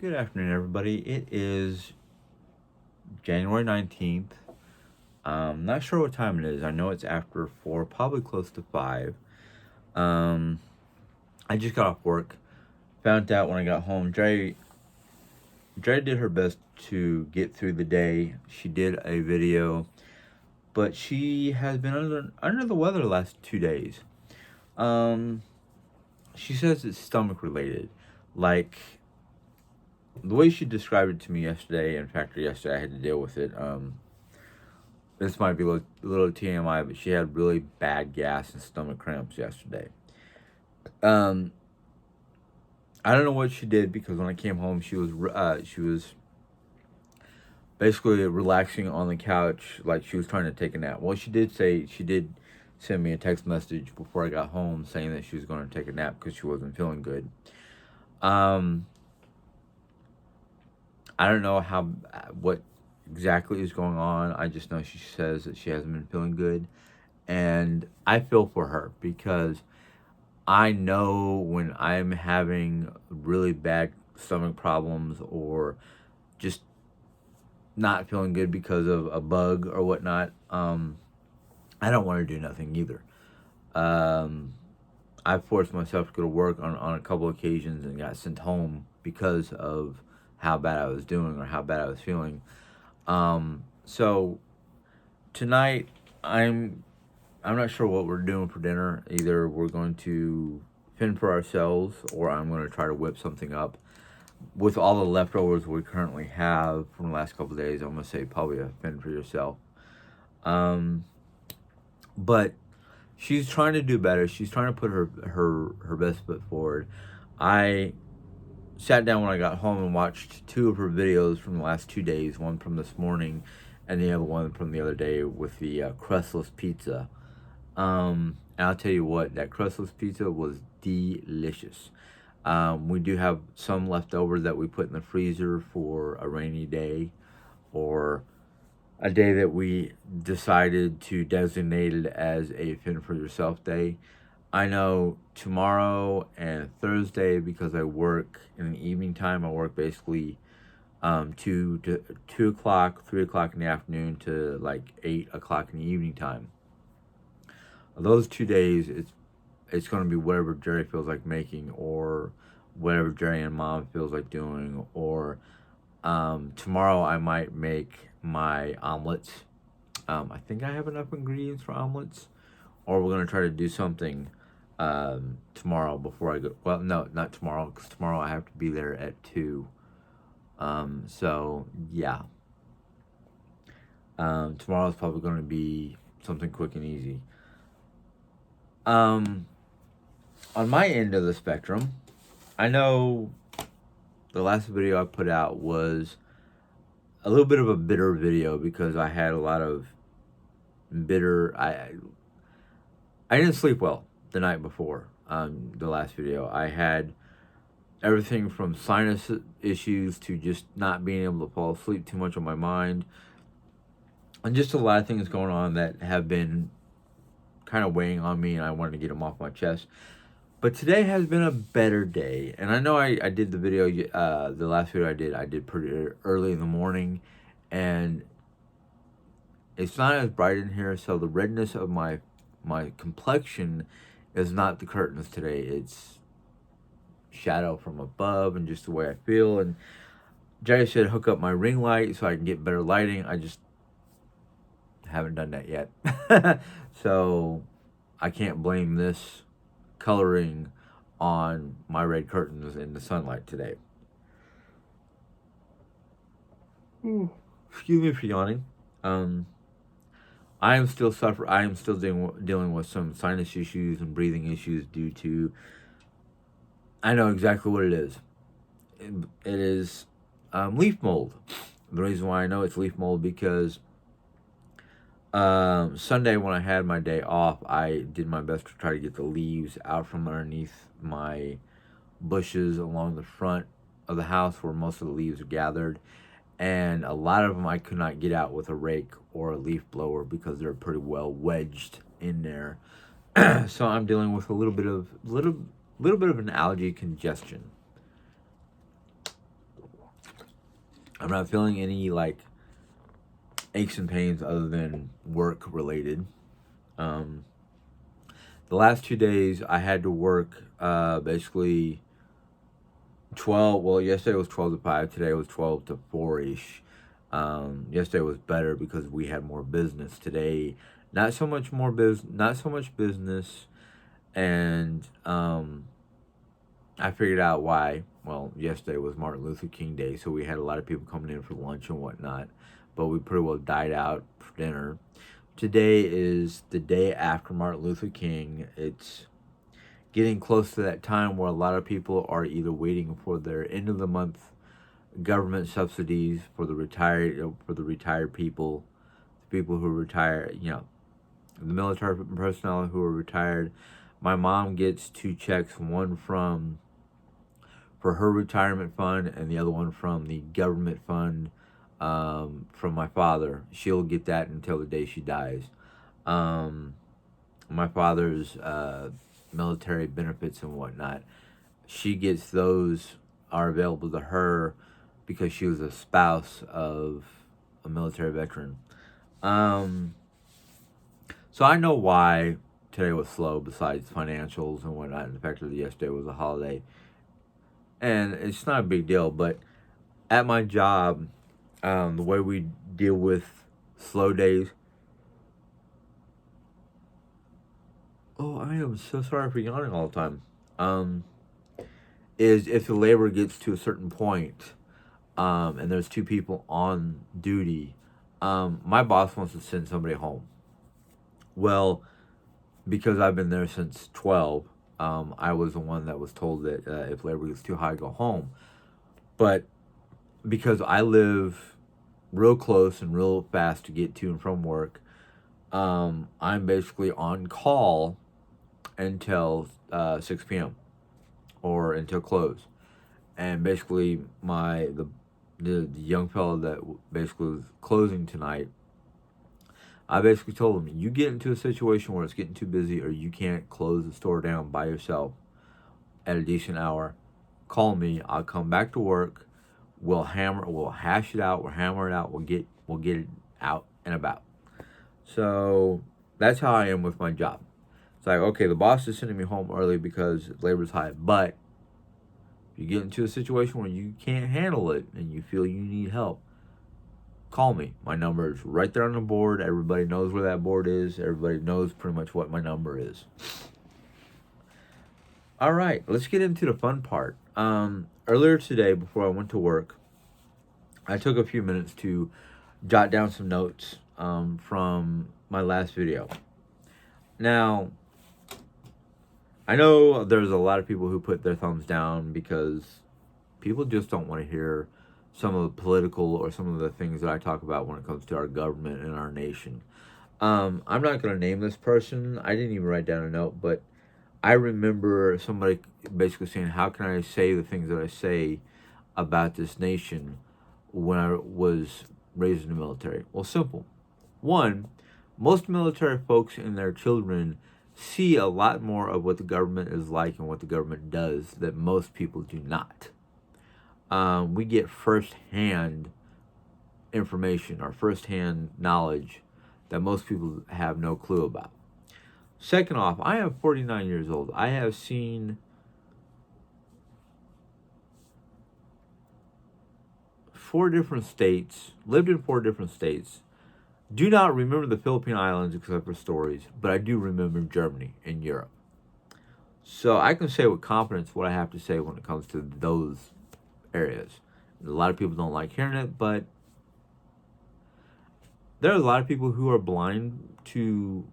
Good afternoon, everybody. It is January 19th. Not sure what time it is. I know it's after 4, probably close to 5. Um, I just got off work. Found out when I got home. Dre did her best to get through the day. She did a video, but she has been under the weather the last 2 days. Um, she says it's stomach related. Like, the way she described it to me yesterday, in fact, yesterday I had to deal with it. This might be a little TMI, but she had really bad gas and stomach cramps yesterday. Um, I don't know what she did because when I came home, she was basically relaxing on the couch like she was trying to take a nap. Well, she did send me a text message before I got home saying that she was going to take a nap because she wasn't feeling good. Um, I don't know what exactly is going on. I just know she says that she hasn't been feeling good, and I feel for her because I know when I'm having really bad stomach problems or just not feeling good because of a bug or whatnot. I don't want to do nothing either. Um, I forced myself to go to work on a couple occasions and got sent home because of how bad I was doing or how bad I was feeling. So tonight I'm not sure what we're doing for dinner. Either we're going to fend for ourselves or I'm going to try to whip something up. With all the leftovers we currently have from the last couple of days, I'm going to say probably a fend for yourself. Um, but she's trying to do better. She's trying to put her best foot forward. I sat down when I got home and watched two of her videos from the last 2 days, one from this morning and the other one from the other day with the crustless pizza. And I'll tell you what, that crustless pizza was delicious. We do have some leftovers that we put in the freezer for a rainy day or a day that we decided to designate it as a fend for yourself day. I know tomorrow and Thursday, because I work in the evening time, I work basically 2 o'clock, 3 o'clock in the afternoon to like 8 o'clock in the evening time. Those 2 days, it's going to be whatever Jerry feels like making, or whatever Jerry and Mom feels like doing, or tomorrow I might make my omelets. I think I have enough ingredients for omelets, or we're going to try to do something tomorrow before I go. Well, no, not tomorrow, because tomorrow I have to be there at 2. So, yeah. Tomorrow's probably going to be something quick and easy. On my end of the spectrum, I know the last video I put out was a little bit of a bitter video because I had a lot of bitter. I didn't sleep well the night before. The last video I had everything from sinus issues to just not being able to fall asleep too much on my mind, and just a lot of things going on that have been kind of weighing on me, and I wanted to get them off my chest. But today has been a better day, and I know I did the video, the last video I did pretty early in the morning, and it's not as bright in here, so the redness of my complexion is not the curtains today. It's shadow from above and just the way I feel. And Jerry said hook up my ring light so I can get better lighting. I just haven't done that yet. So I can't blame this coloring on my red curtains in the sunlight today. Excuse me for yawning. I am still dealing with some sinus issues and breathing issues due to. I know exactly what it is. It is leaf mold. The reason why I know it's leaf mold because Sunday when I had my day off, I did my best to try to get the leaves out from underneath my bushes along the front of the house where most of the leaves are gathered. And a lot of them I could not get out with a rake or a leaf blower because they're pretty well wedged in there. So I'm dealing with a little bit of an allergy congestion. I'm not feeling any like aches and pains other than work related. Um, the last 2 days I had to work basically 12. Well, yesterday was 12 to 5. Today was 12 to 4 ish. Yesterday was better because we had more business. Today, not so much more not so much business, and I figured out why. Well, yesterday was Martin Luther King Day, so we had a lot of people coming in for lunch and whatnot, but we pretty well died out for dinner. Today is the day after Martin Luther King. It's getting close to that time where a lot of people are either waiting for their end of the month government subsidies for the retired people, the people who retire, the military personnel who are retired. My mom gets two checks, one for her retirement fund and the other one from the government fund from my father. She'll get that until the day she dies. My father's military benefits and whatnot, she gets those are available to her because she was a spouse of a military veteran. So I know why today was slow besides financials and whatnot, and the fact that yesterday was a holiday. And it's not a big deal, but at my job, the way we deal with slow days. Oh, I am so sorry for yawning all the time. Is if the labor gets to a certain point, and there's two people on duty, my boss wants to send somebody home. Well, because I've been there since 12, I was the one that was told that if labor gets too high, go home. But because I live real close and real fast to get to and from work, I'm basically on call until 6 p.m. or until close. And basically, the young fellow that basically was closing tonight, I basically told him, you get into a situation where it's getting too busy or you can't close the store down by yourself at a decent hour, call me. I'll come back to work. We'll hash it out. We'll hammer it out. We'll get it out and about. So that's how I am with my job. It's like, okay, the boss is sending me home early because labor's high, but if you get into a situation where you can't handle it and you feel you need help, call me. My number is right there on the board. Everybody knows where that board is. Everybody knows pretty much what my number is. All right, let's get into the fun part. Earlier today, before I went to work, I took a few minutes to jot down some notes from my last video. Now, I know there's a lot of people who put their thumbs down because people just don't want to hear some of the political or some of the things that I talk about when it comes to our government and our nation. I'm not going to name this person. I didn't even write down a note, but I remember somebody basically saying, how can I say the things that I say about this nation when I was raised in the military? Well, simple. One, most military folks and their children see a lot more of what the government is like and what the government does that most people do not. We get first-hand information or first-hand knowledge that most people have no clue about. Second off, I am 49 years old. I have seen four different states, lived in four different states. Do not remember the Philippine Islands except for stories, but I do remember Germany and Europe. So I can say with confidence what I have to say when it comes to those areas. A lot of people don't like hearing it, but there are a lot of people who are blind to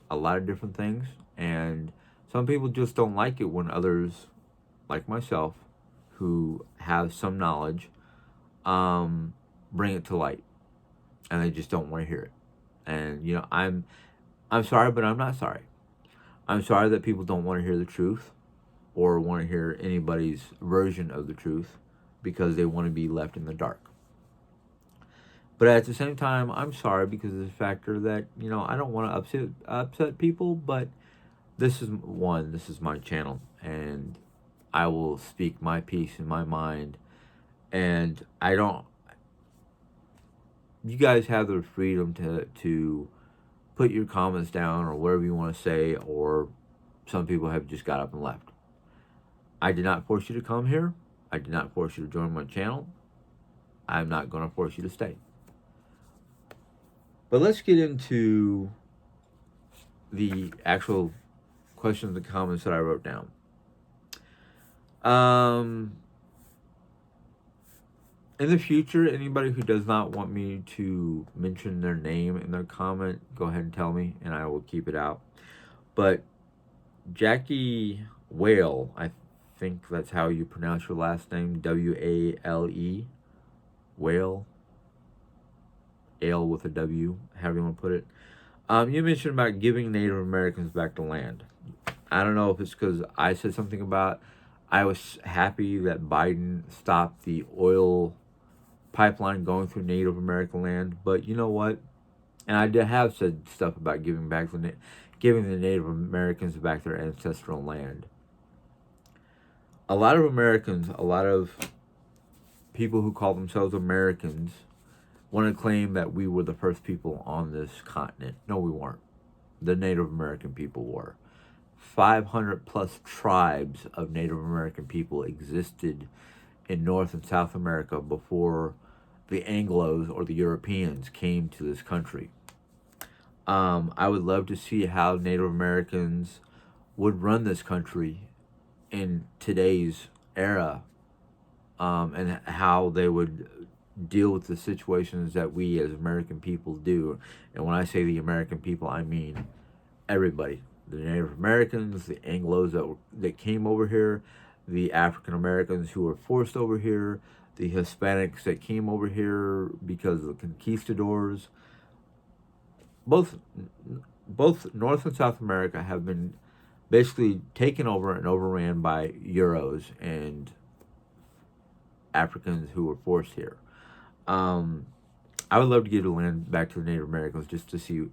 a lot of different things, and some people just don't like it when others, like myself, who have some knowledge, bring it to light, and they just don't want to hear it. And I'm sorry, but I'm not sorry. I'm sorry that people don't want to hear the truth or want to hear anybody's version of the truth because they want to be left in the dark. But at the same time, I'm sorry because of the factor that, I don't want to upset people, but this is my channel, and I will speak my piece in my mind, and I don't you guys have the freedom to put your comments down or whatever you want to say, or some people have just got up and left. I did not force you to come here. I did not force you to join my channel. I'm not going to force you to stay. But let's get into the actual questions and comments that I wrote down. In the future, anybody who does not want me to mention their name in their comment, go ahead and tell me, and I will keep it out. But Jackie Whale, I think that's how you pronounce your last name, W-A-L-E, Whale, Ale with a W, however you want to put it. You mentioned about giving Native Americans back the land. I don't know if it's because I said something about I was happy that Biden stopped the oil pipeline going through Native American land, but you know what? And I did have said stuff about giving the Native Americans back their ancestral land. A lot of Americans, a lot of people who call themselves Americans, want to claim that we were the first people on this continent. No, we weren't. The Native American people were. 500 plus tribes of Native American people existed in North and South America before the Anglos or the Europeans came to this country. I would love to see how Native Americans would run this country in today's era, and how they would deal with the situations that we as American people do. And when I say the American people, I mean everybody. The Native Americans, the Anglos that came over here, the African Americans who were forced over here, the Hispanics that came over here because of the conquistadors. Both North and South America have been basically taken over and overran by Euros and Africans who were forced here. I would love to give the land back to the Native Americans just to see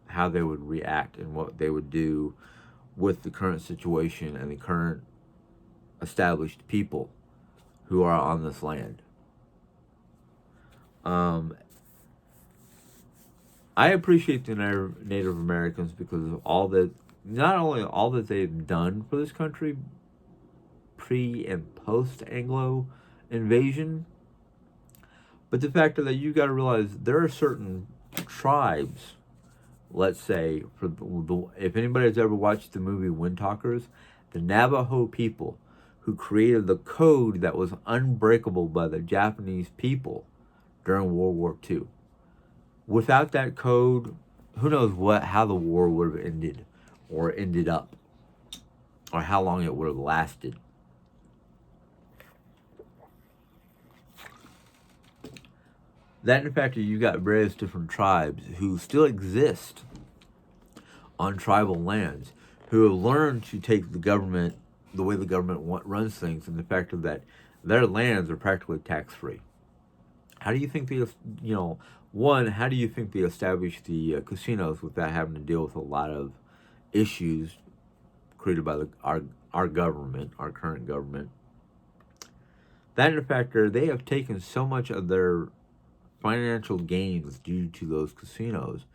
how they would react and what they would do with the current situation and the current established people who are on this land. I appreciate the Native Americans because of all that, not only all that they've done for this country pre and post Anglo invasion, but the fact that you've got to realize there are certain tribes, let's say, if anybody has ever watched the movie Windtalkers, the Navajo people who created the code that was unbreakable by the Japanese people during World War II. Without that code, who knows how the war would have ended or ended up, or how long it would have lasted. That, in fact, you got various different tribes who still exist on tribal lands, who have learned to take the government, the way the government runs things, and the fact that their lands are practically tax-free. How do you think how do you think they established the casinos without having to deal with a lot of issues created by our government, our current government? That, in fact, they have taken so much of their financial gains due to those casinos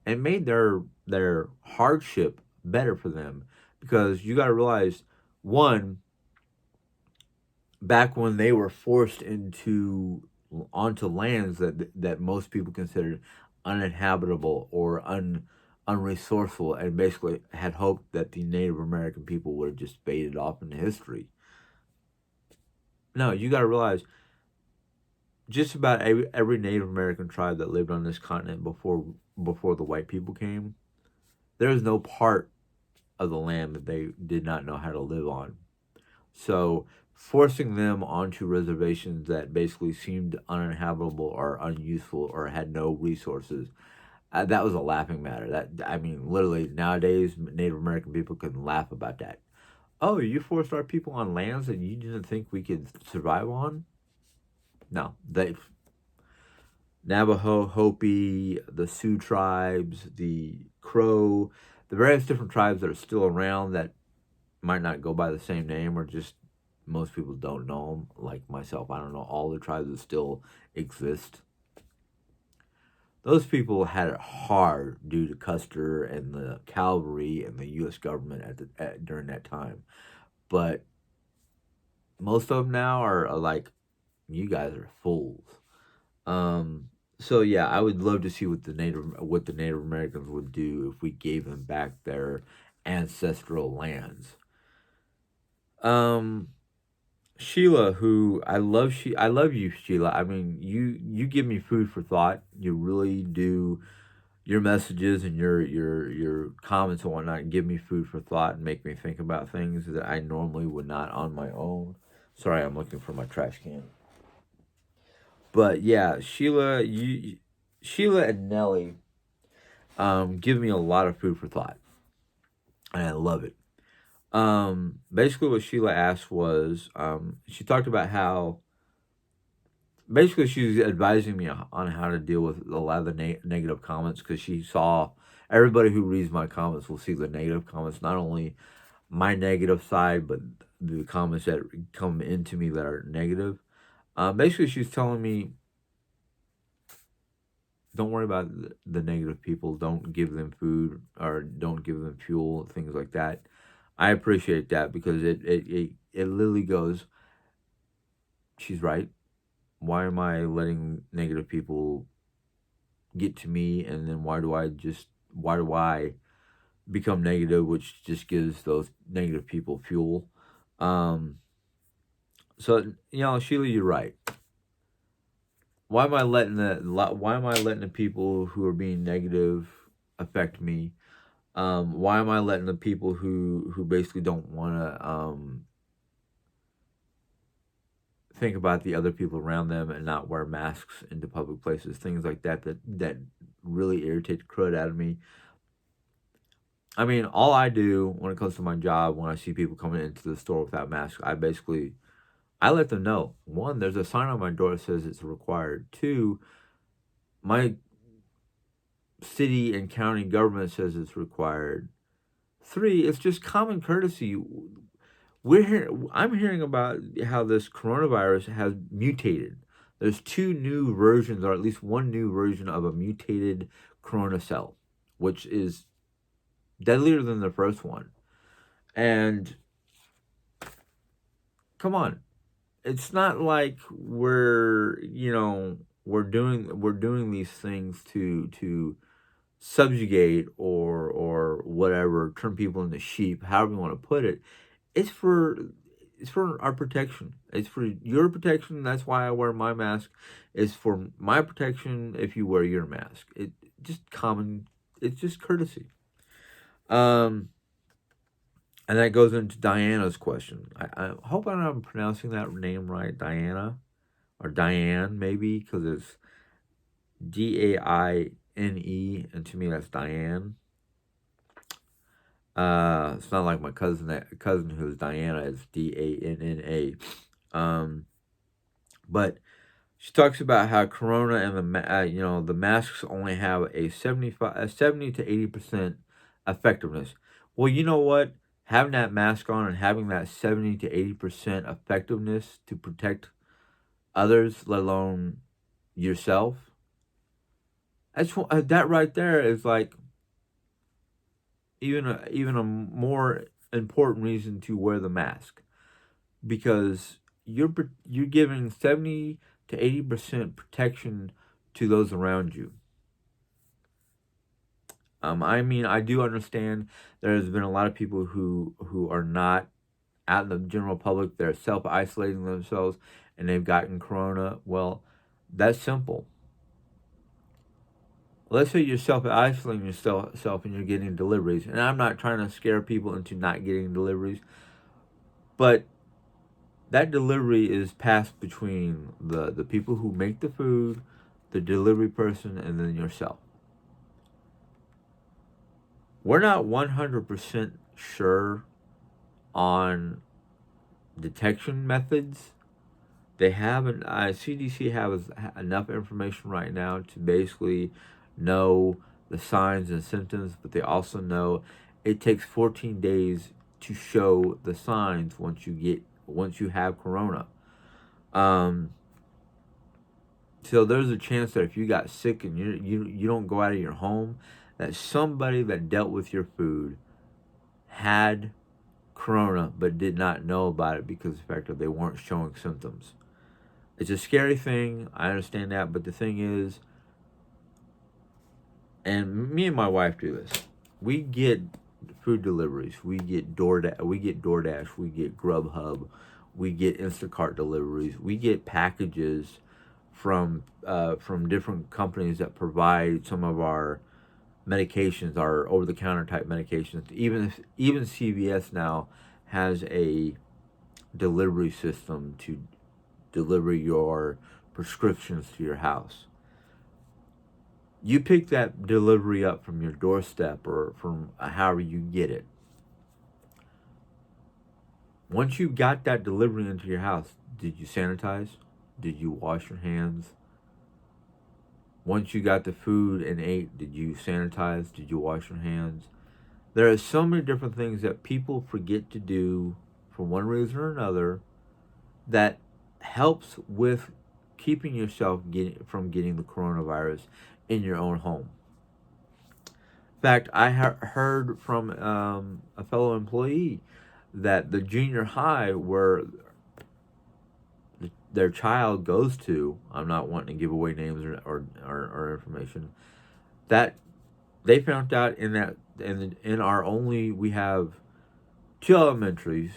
and made their hardship better for them, because you got to realize, one, back when they were forced onto lands that most people considered uninhabitable or unresourceful, and basically had hoped that the Native American people would have just faded off into history. No, you got to realize, just about every Native American tribe that lived on this continent before the white people came, there is no part of the land that they did not know how to live on. So forcing them onto reservations that basically seemed uninhabitable or unuseful or had no resources, that was a laughing matter. Literally nowadays, Native American people can laugh about that. Oh, you forced our people on lands that you didn't think we could survive on? No, Navajo, Hopi, the Sioux tribes, the Crow, the various different tribes that are still around that might not go by the same name, or just most people don't know them, like myself. I don't know all the tribes that still exist. those people had it hard due to Custer and the cavalry and the U.S. government during that time. But most of them now are like, you guys are fools. Um, so yeah, I would love to see what the Native Americans would do if we gave them back their ancestral lands. Um, Sheila, who I love you, Sheila. I mean, you give me food for thought. You really do. Your messages and your comments and whatnot give me food for thought and make me think about things that I normally would not on my own. Sorry, I'm looking for my trash can. But yeah, Sheila and Nelly give me a lot of food for thought, and I love it. Basically, what Sheila asked was, she talked about how basically she was advising me on how to deal with a lot of the negative comments, because she saw everybody who reads my comments will see the negative comments, not only my negative side, but the comments that come into me that are negative. Basically, she's telling me, don't worry about the negative people. Don't give them food or don't give them fuel, things like that. I appreciate that because it literally goes, she's right. Why am I letting negative people get to me? And then why do I become negative, which just gives those negative people fuel? Um, so, Sheila, you're right. Why am I letting the people who are being negative affect me? Why am I letting the people who basically don't want to think about the other people around them and not wear masks into public places, things like that really irritate the crud out of me. I mean, all I do when it comes to my job, when I see people coming into the store without masks, I let them know. One, there's a sign on my door that says it's required. Two, my city and county government says it's required. Three, it's just common courtesy. I'm hearing about how this coronavirus has mutated. There's two new versions, or at least one new version of a mutated corona cell, which is deadlier than the first one. And come on, it's not like we're doing these things to subjugate or whatever, turn people into sheep, however you want to put it. It's for it's for our protection. It's for your protection. That's why I wear my mask. It's for my protection if you wear your mask. Just common. It's just courtesy. Um, and that goes into Diana's question. I hope I'm pronouncing that name right, Diana, or Diane maybe, because it's Daine, and to me that's Diane. It's not like my cousin who's Diana. It's Danna. But she talks about how Corona and the masks only have a 70 to 80% effectiveness. Well, you know what? Having that mask on and having that 70 to 80% effectiveness to protect others, let alone yourself, that right there is like even a more important reason to wear the mask, because you're giving 70 to 80% protection to those around you. I mean, I do understand there's been a lot of people who are not out in the general public. They're self isolating themselves, and they've gotten corona. Well, that's simple. Let's say you're self isolating yourself and you're getting deliveries, and I'm not trying to scare people into not getting deliveries, but that delivery is passed between the people who make the food, the delivery person, and then yourself. We're not 100% sure on detection methods. They haven't. CDC has enough information right now to basically know the signs and symptoms, but they also know it takes 14 days to show the signs once you have corona. Um, So there's a chance that if you got sick and you don't go out of your home, that somebody that dealt with your food had corona but did not know about it because of the fact that they weren't showing symptoms. It's a scary thing. I understand that, but the thing is, and me and my wife do this. We get food deliveries. We get DoorDash. We get Grubhub. We get Instacart deliveries. We get packages from different companies that provide some of our medications, our over the counter type medications. Even CVS now has a delivery system to deliver your prescriptions to your house. You pick that delivery up from your doorstep or from however you get it. Once you got that delivery into your house, did you sanitize? Did you wash your hands? Once you got the food and ate, did you sanitize? Did you wash your hands? There are so many different things that people forget to do for one reason or another that helps with keeping yourself from getting the coronavirus in your own home. In fact, I heard from a fellow employee that the junior high where their child goes to, I'm not wanting to give away names or information, that they found out in our only, we have two elementaries,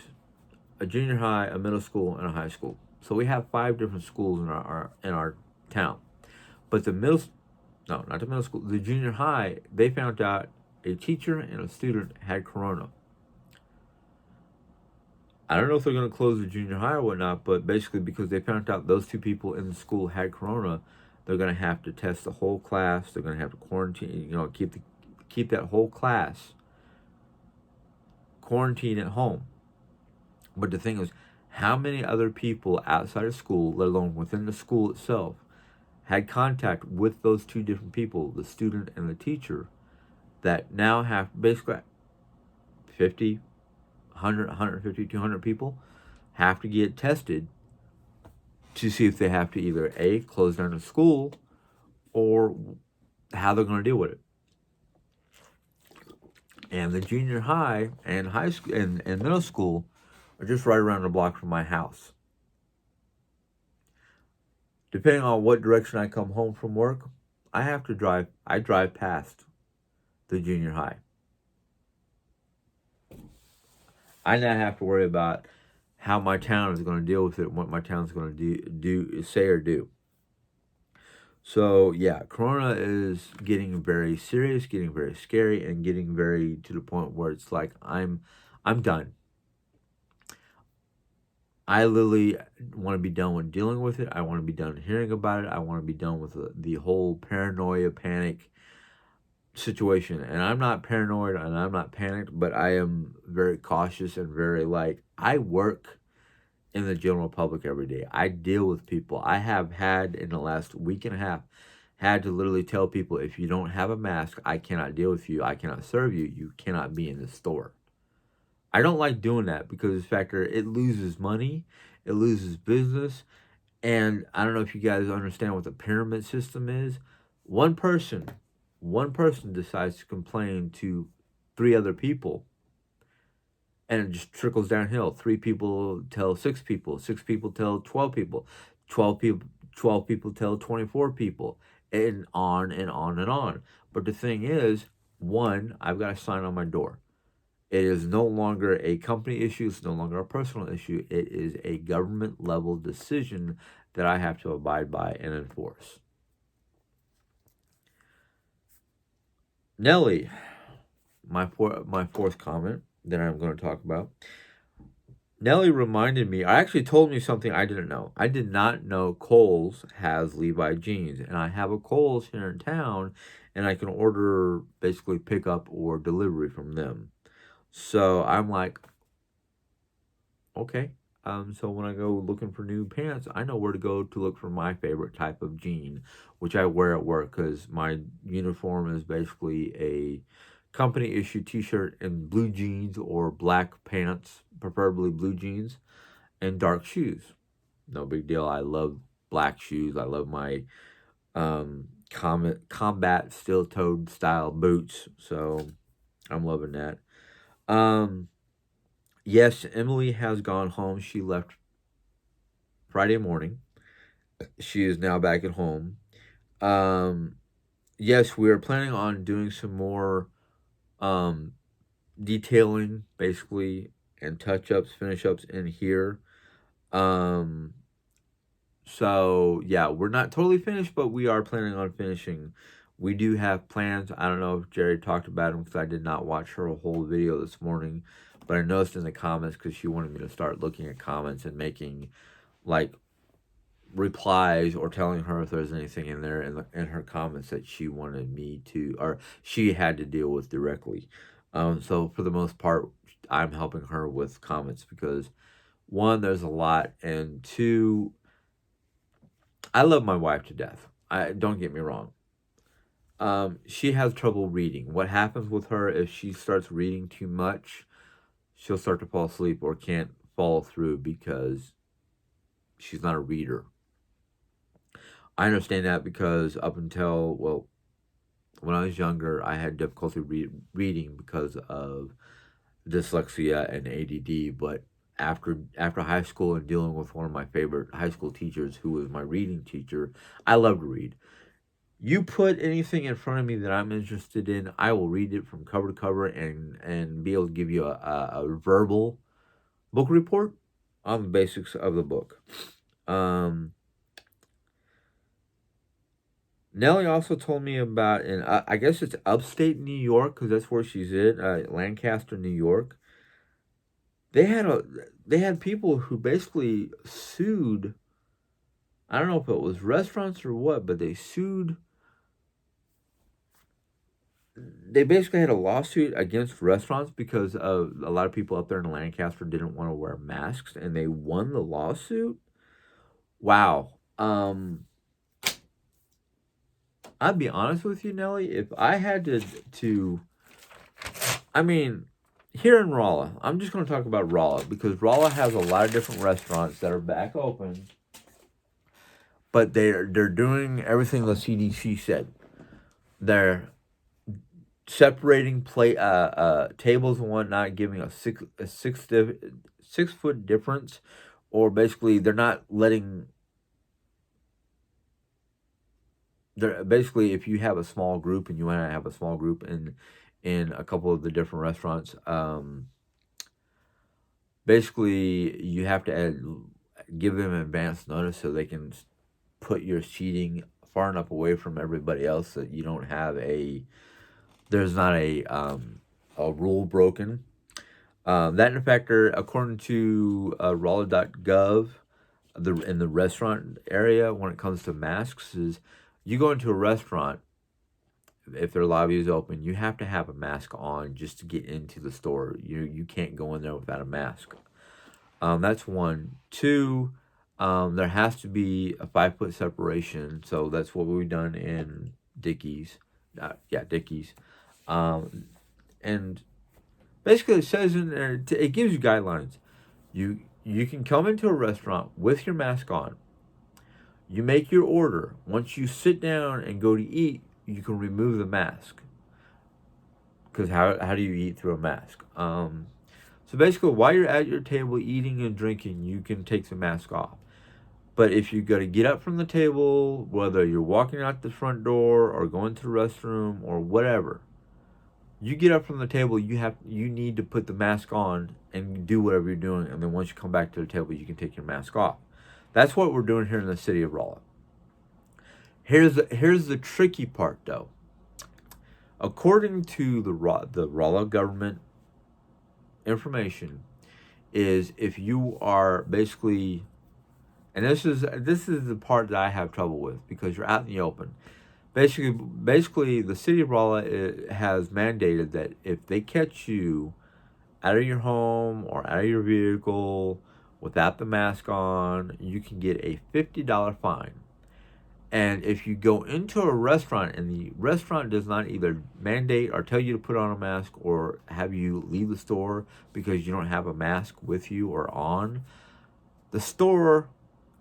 a junior high, a middle school, and a high school. So we have 5 different schools in our town. But the not the middle school, the junior high, they found out a teacher and a student had corona. I don't know if they're going to close the junior high or whatnot, but basically because they found out those 2 people in the school had corona, they're going to have to test the whole class. They're going to have to quarantine, keep that whole class quarantined at home. But the thing is, how many other people outside of school, let alone within the school itself, had contact with those 2 different people, the student and the teacher, that now have basically 50, 100, 150, 200 people have to get tested to see if they have to either A, close down the school, or how they're going to deal with it. And the junior high and high school and middle school are just right around the block from my house. Depending on what direction I come home from work, I drive past the junior high. I now have to worry about how my town is going to deal with it and what my town is going to say or do. So yeah, corona is getting very serious, getting very scary, and getting very to the point where it's like I'm done. I literally want to be done with dealing with it. I want to be done hearing about it. I want to be done with the whole paranoia, panic situation. And I'm not paranoid and I'm not panicked, but I am very cautious and very I work in the general public every day. I deal with people. I have had in the last week and a half had to literally tell people, if you don't have a mask, I cannot deal with you. I cannot serve you. You cannot be in the store. I don't like doing that because the fact that it loses money, it loses business, and I don't know if you guys understand what the pyramid system is. One person decides to complain to 3 other people, and it just trickles downhill. 3 people tell 6 people, 6 people tell 12 people, 12 people tell 24 people, and on and on and on. But the thing is, one, I've got a sign on my door. It is no longer a company issue. It's no longer a personal issue. It is a government level decision that I have to abide by and enforce. Nelly, my fourth comment that I'm going to talk about. Nelly reminded me, or actually told me something I didn't know. I did not know Kohl's has Levi jeans, and I have a Kohl's here in town, and I can order basically pickup or delivery from them. So I'm like, okay. So when I go looking for new pants, I know where to go to look for my favorite type of jean, which I wear at work because my uniform is basically a company issue t-shirt and blue jeans or black pants, preferably blue jeans, and dark shoes. No big deal. I love black shoes. I love my combat steel-toed style boots. So I'm loving that. Um, yes, Emily has gone home. She left Friday morning. She is now back at home. Um, yes, we are planning on doing some more um, detailing, basically, and touch ups, finish ups in here. Um, so yeah, we're not totally finished, but we are planning on finishing. We do have plans. I don't know if Jerry talked about them because I did not watch her whole video this morning, but I noticed in the comments because she wanted me to start looking at comments and making like replies or telling her if there's anything in there in her comments that she wanted me to or she had to deal with directly. So for the most part, I'm helping her with comments because one, there's a lot, and two, I love my wife to death. I don't get me wrong. She has trouble reading. What happens with her if she starts reading too much, she'll start to fall asleep or can't follow through because she's not a reader. I understand that because up until, well, when I was younger, I had difficulty reading because of dyslexia and ADD. But after high school and dealing with one of my favorite high school teachers, who was my reading teacher, I love to read. You put anything in front of me that I'm interested in, I will read it from cover to cover and be able to give you a verbal book report on the basics of the book. Nellie also told me about, and I guess it's upstate New York because that's where she's in, Lancaster, New York. They had they had people who basically sued. I don't know if it was restaurants or what, but they sued. They basically had a lawsuit against restaurants because of a lot of people up there in Lancaster didn't want to wear masks, and they won the lawsuit. Wow. I'd be honest with you, Nelly. If I had to, I mean, here in Rolla, I'm just going to talk about Rolla because Rolla has a lot of different restaurants that are back open, but they're doing everything the CDC said. They're separating tables and whatnot, giving a 6 foot difference, or basically they're not letting. They're basically, if you have a small group and you want to have a small group in a couple of the different restaurants, basically you have to give them advance notice so they can put your seating far enough away from everybody else that you don't have there's not a rule broken. That in fact, according to Rolla.gov, in the restaurant area, when it comes to masks, is you go into a restaurant, if their lobby is open, you have to have a mask on just to get into the store. You can't go in there without a mask. That's one. Two, there has to be a 5 foot separation. So that's what we've done in Dickies. Dickies. And basically it says in there, it gives you guidelines. You can come into a restaurant with your mask on. You make your order. Once you sit down and go to eat, you can remove the mask. Because how do you eat through a mask? So basically, while you're at your table eating and drinking, you can take the mask off. But if you got to get up from the table, whether you're walking out the front door or going to the restroom or whatever, you get up from the table, you need to put the mask on and do whatever you're doing. And then once you come back to the table, you can take your mask off. That's what we're doing here in the city of Rolla. Here's the tricky part, though. According to the Rolla government information, is if you are basically, and this is the part that I have trouble with because you're out in the open. Basically, the city of Rolla has mandated that if they catch you out of your home or out of your vehicle without the mask on, you can get a $50 fine. And if you go into a restaurant and the restaurant does not either mandate or tell you to put on a mask or have you leave the store because you don't have a mask with you or on, the store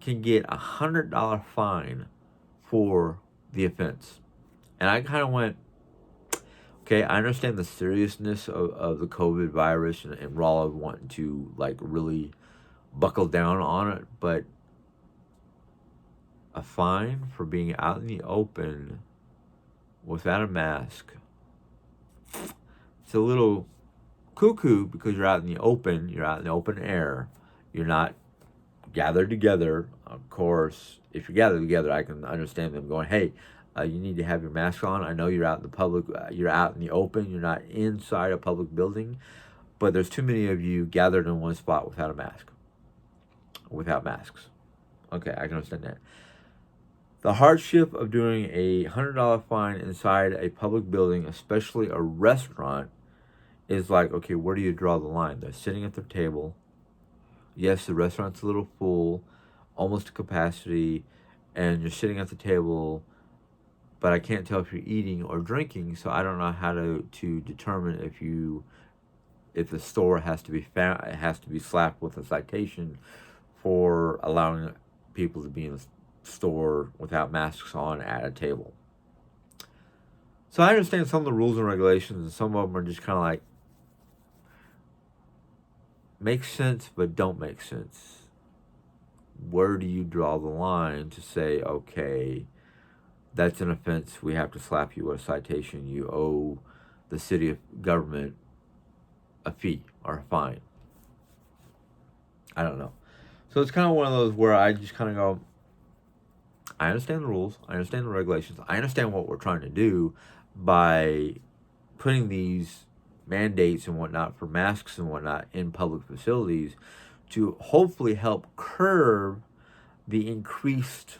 can get $100 fine for the offense. And I kind of went, okay, I understand the seriousness of the COVID virus and Raleigh wanting to like really buckle down on it, but a fine for being out in the open without a mask, it's a little cuckoo because you're out in the open, you're out in the open air, you're not gathered together. Of course, if you're gathered together, I can understand them going, hey, you need to have your mask on. I know you're out in the public, you're out in the open, you're not inside a public building, but there's too many of you gathered in one spot without a mask, without masks. Okay, I can understand that. The hardship of doing a $100 fine inside a public building, especially a restaurant, is like, okay, where do you draw the line? They're sitting at their table. Yes, the restaurant's a little full, almost to capacity, and you're sitting at the table, but I can't tell if you're eating or drinking, so I don't know how to determine if the store has to be it has to be slapped with a citation for allowing people to be in the store without masks on at a table. So I understand some of the rules and regulations, and some of them are just kind of like, make sense, but don't make sense. Where do you draw the line to say, okay, that's an offense, we have to slap you with a citation, you owe the city government a fee or a fine? I don't know. So it's kind of one of those where I just kind of go, I understand the rules, I understand the regulations, I understand what we're trying to do by putting these mandates and whatnot for masks and whatnot in public facilities to hopefully help curb the increased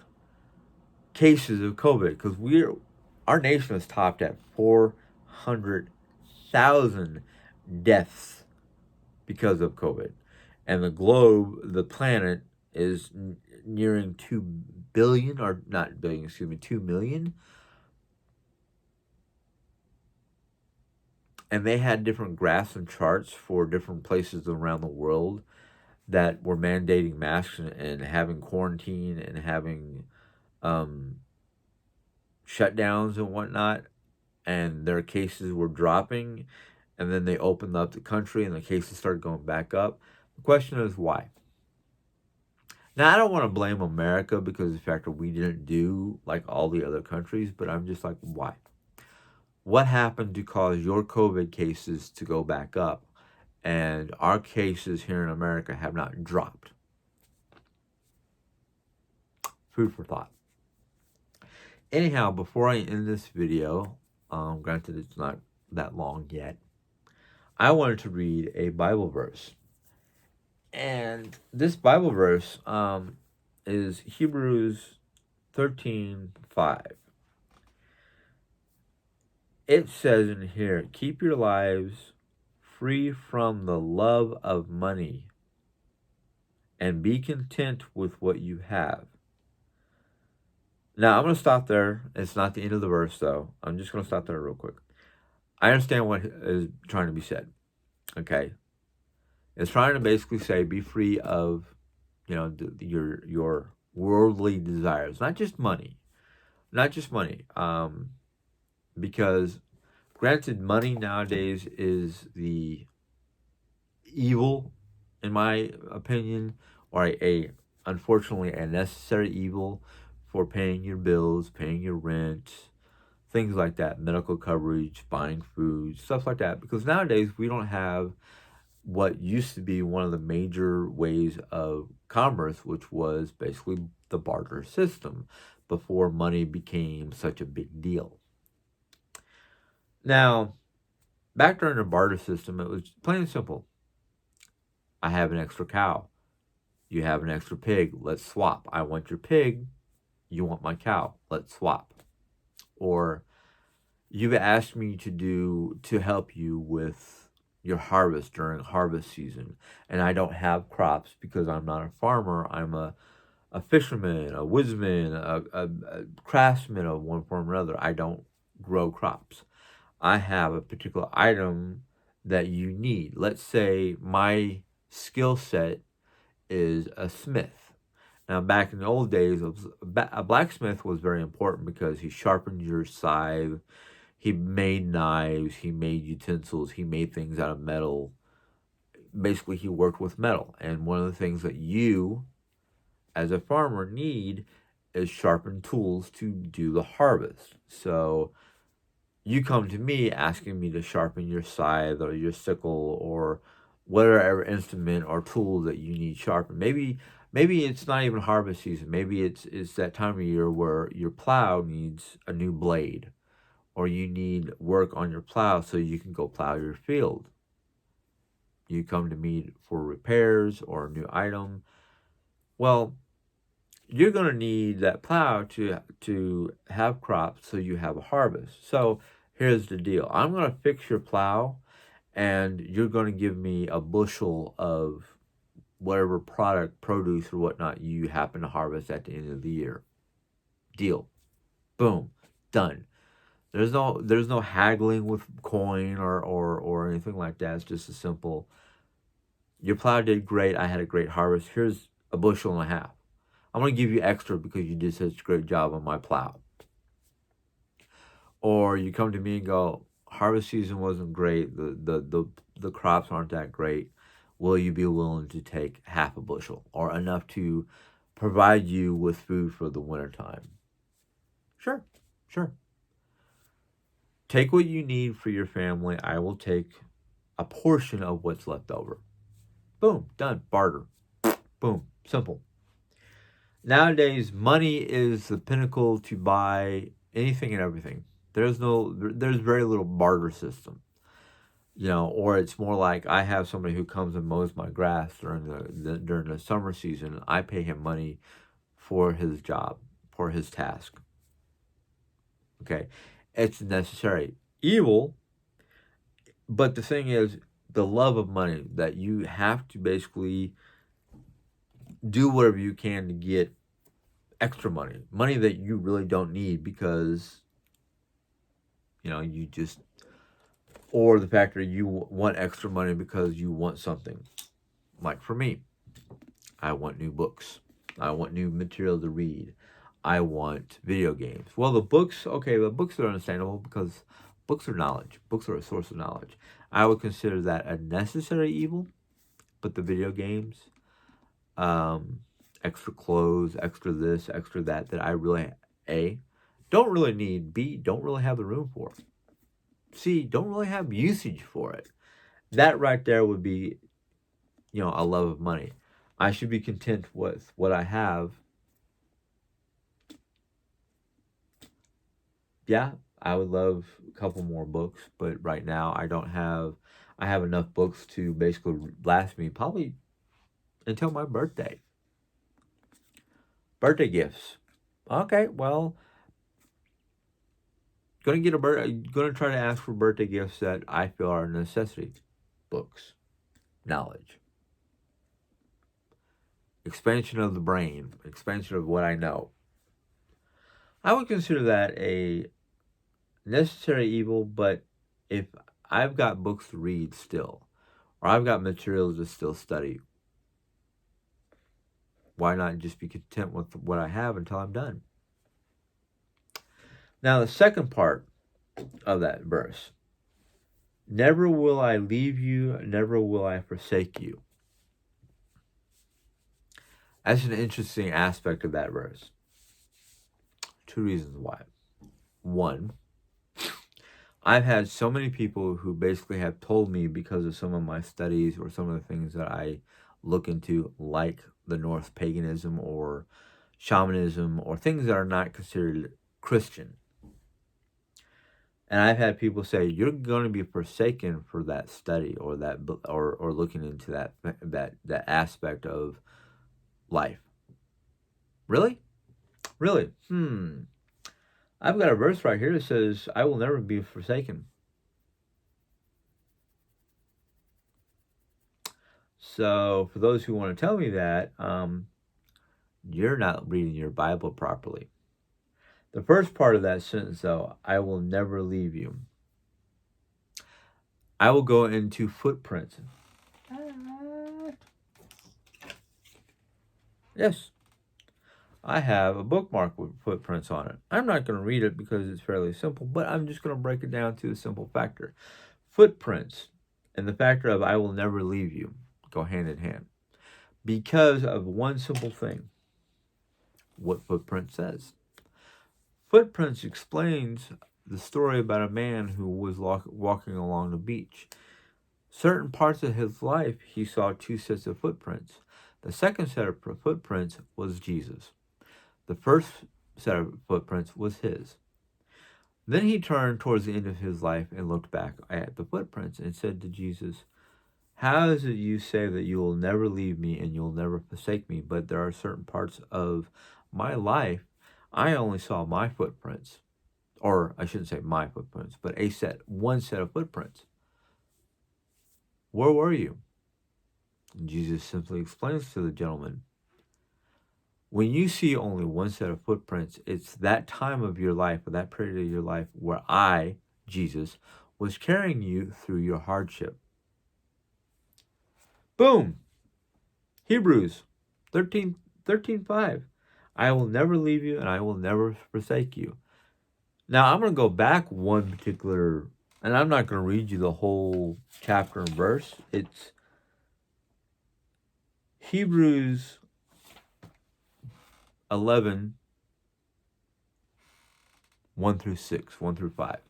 cases of COVID, because our nation is topped at 400,000 deaths because of COVID, and the globe, the planet, is nearing 2 billion, or not billion, excuse me, 2 million. And they had different graphs and charts for different places around the world that were mandating masks and having quarantine and having shutdowns and whatnot, and their cases were dropping, and then they opened up the country and the cases started going back up. The question is why? Now, I don't want to blame America because of the fact that we didn't do like all the other countries, but I'm just like, why? What happened to cause your COVID cases to go back up and our cases here in America have not dropped? Food for thought. Anyhow, before I end this video, granted it's not that long yet, I wanted to read a Bible verse. And this Bible verse is Hebrews 13:5. It says in here, keep your lives free from the love of money and be content with what you have. Now, I'm going to stop there. It's not the end of the verse, though. I'm just going to stop there real quick. I understand what is trying to be said, okay? It's trying to basically say be free of, your worldly desires, not just money. Because granted, money nowadays is the evil, in my opinion, or unfortunately a necessary evil for paying your bills, paying your rent, things like that, medical coverage, buying food, stuff like that. Because nowadays we don't have what used to be one of the major ways of commerce, which was basically the barter system before money became such a big deal. Now, back during the barter system, it was plain and simple. I have an extra cow. You have an extra pig. Let's swap. I want your pig. You want my cow. Let's swap. Or you've asked me to help you with your harvest during harvest season, and I don't have crops because I'm not a farmer. I'm a fisherman, a woodsman, a craftsman of one form or another. I don't grow crops. I have a particular item that you need. Let's say my skill set is a smith, Now, back in the old days, a blacksmith was very important because he sharpened your scythe, he made knives, he made utensils, he made things out of metal. Basically, he worked with metal. And one of the things that you, as a farmer, need is sharpened tools to do the harvest. So you come to me asking me to sharpen your scythe or your sickle or whatever instrument or tool that you need sharpened. Maybe it's not even harvest season. Maybe it's that time of year where your plow needs a new blade or you need work on your plow so you can go plow your field. You come to me for repairs or a new item. Well, you're going to need that plow to have crops so you have a harvest. So here's the deal. I'm going to fix your plow and you're going to give me a bushel of whatever produce or whatnot you happen to harvest at the end of the year. Deal. Boom. Done. There's no haggling with coin or anything like that. It's just a simple, your plow did great. I had a great harvest. Here's a bushel and a half. I'm going to give you extra because you did such a great job on my plow. Or you come to me and go, harvest season wasn't great. The crops aren't that great. Will you be willing to take half a bushel or enough to provide you with food for the wintertime? Sure, sure. Take what you need for your family. I will take a portion of what's left over. Boom, done. Barter. Boom, simple. Nowadays, money is the pinnacle to buy anything and everything. There's very little barter system, or it's more like I have somebody who comes and mows my grass during the summer season. I pay him money for his job, for his task. Okay, it's necessary evil, but the thing is, the love of money that you have to basically do whatever you can to get extra money that you really don't need because you just, or the fact that you want extra money because you want something. Like for me, I want new books, I want new material to read, I want video games. Well, the books are understandable because books are knowledge, books are a source of knowledge. I would consider that a necessary evil. But the video games, extra clothes, extra this, extra that I really, A, don't really need, B, don't really have the room for, C, don't really have usage for it. That right there would be, a love of money. I should be content with what I have. Yeah, I would love a couple more books, but right now I have enough books to basically last me probably until my birthday. Birthday gifts. Okay, well, gonna try to ask for birthday gifts that I feel are a necessity. Books, knowledge, expansion of the brain, expansion of what I know. I would consider that a necessary evil, but if I've got books to read still, or I've got materials to still study, why not just be content with what I have until I'm done? Now, the second part of that verse, never will I leave you, never will I forsake you. That's an interesting aspect of that verse. Two reasons why. One, I've had so many people who basically have told me because of some of my studies or some of the things that I look into, like the Norse paganism or shamanism or things that are not considered Christian. And I've had people say, you're going to be forsaken for that study or that or looking into that aspect of life. Really? Really? I've got a verse right here that says, I will never be forsaken. So for those who want to tell me that, you're not reading your Bible properly. The first part of that sentence, though, I will never leave you. I will go into footprints. Yes. I have a bookmark with footprints on it. I'm not going to read it because it's fairly simple, but I'm just going to break it down to a simple factor. Footprints and the factor of I will never leave you go hand in hand because of one simple thing: what footprint says. Footprints explains the story about a man who was walking along the beach. Certain parts of his life, he saw two sets of footprints. The second set of footprints was Jesus. The first set of footprints was his. Then he turned towards the end of his life and looked back at the footprints and said to Jesus, "How is it you say that you will never leave me and you'll never forsake me, but there are certain parts of my life I only saw my footprints." Or I shouldn't say my footprints, but one set of footprints. Where were you? And Jesus simply explains to the gentleman, when you see only one set of footprints, it's that time of your life, or that period of your life, where I, Jesus, was carrying you through your hardship. Boom! Hebrews 13:5. I will never leave you and I will never forsake you. Now, I'm going to go back one particular, and I'm not going to read you the whole chapter and verse. It's Hebrews 11, 1 through 6, 1 through 5.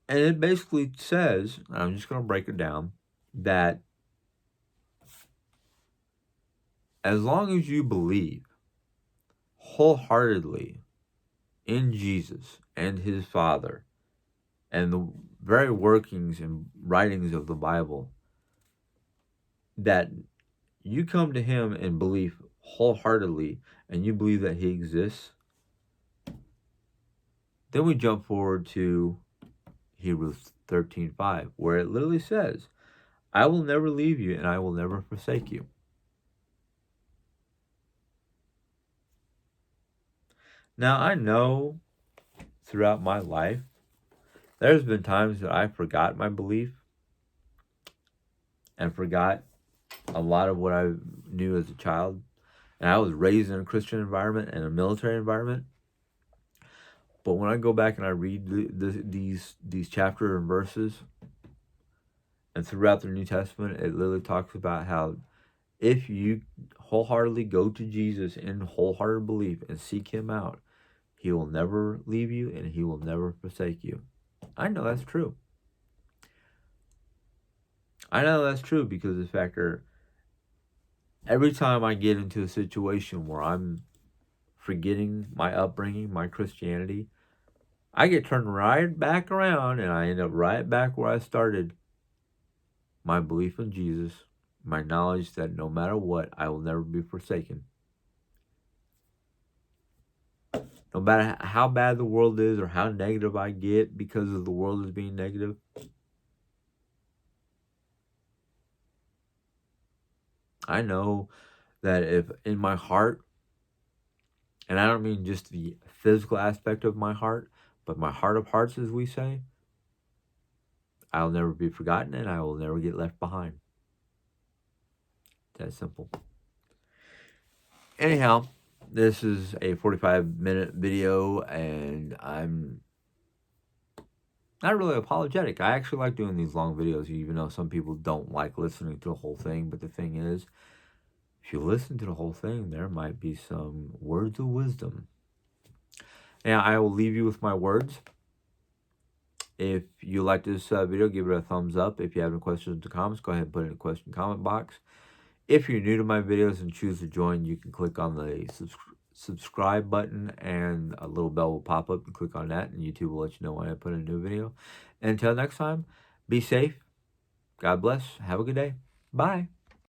And it basically says, I'm just going to break it down, that as long as you believe wholeheartedly in Jesus and his Father and the very workings and writings of the Bible, that you come to him and believe wholeheartedly and you believe that he exists, then we jump forward to Hebrews 13:5, where it literally says, I will never leave you and I will never forsake you. Now, I know throughout my life, there's been times that I forgot my belief and forgot a lot of what I knew as a child. And I was raised in a Christian environment and a military environment. But when I go back and I read these chapter and verses, and throughout the New Testament, it literally talks about how if you wholeheartedly go to Jesus in wholehearted belief and seek him out, he will never leave you and he will never forsake you. I know that's true. I know that's true because the fact that every time I get into a situation where I'm forgetting my upbringing, my Christianity, I get turned right back around and I end up right back where I started. My belief in Jesus, my knowledge that no matter what, I will never be forsaken. No matter how bad the world is or how negative I get because of the world is being negative, I know that if in my heart, and I don't mean just the physical aspect of my heart, but my heart of hearts, as we say, I'll never be forgotten and I will never get left behind. That simple. Anyhow, this is a 45-minute video and I'm not really apologetic. I actually like doing these long videos, even though some people don't like listening to the whole thing. But the thing is, if you listen to the whole thing, there might be some words of wisdom. Now, I will leave you with my words. If you like this video, give it a thumbs up. If you have any questions or comments, go ahead and put it in the question comment box. If you're new to my videos and choose to join, you can click on the subscribe button and a little bell will pop up. And click on that and YouTube will let you know when I put a new video. And until next time, be safe. God bless. Have a good day. Bye.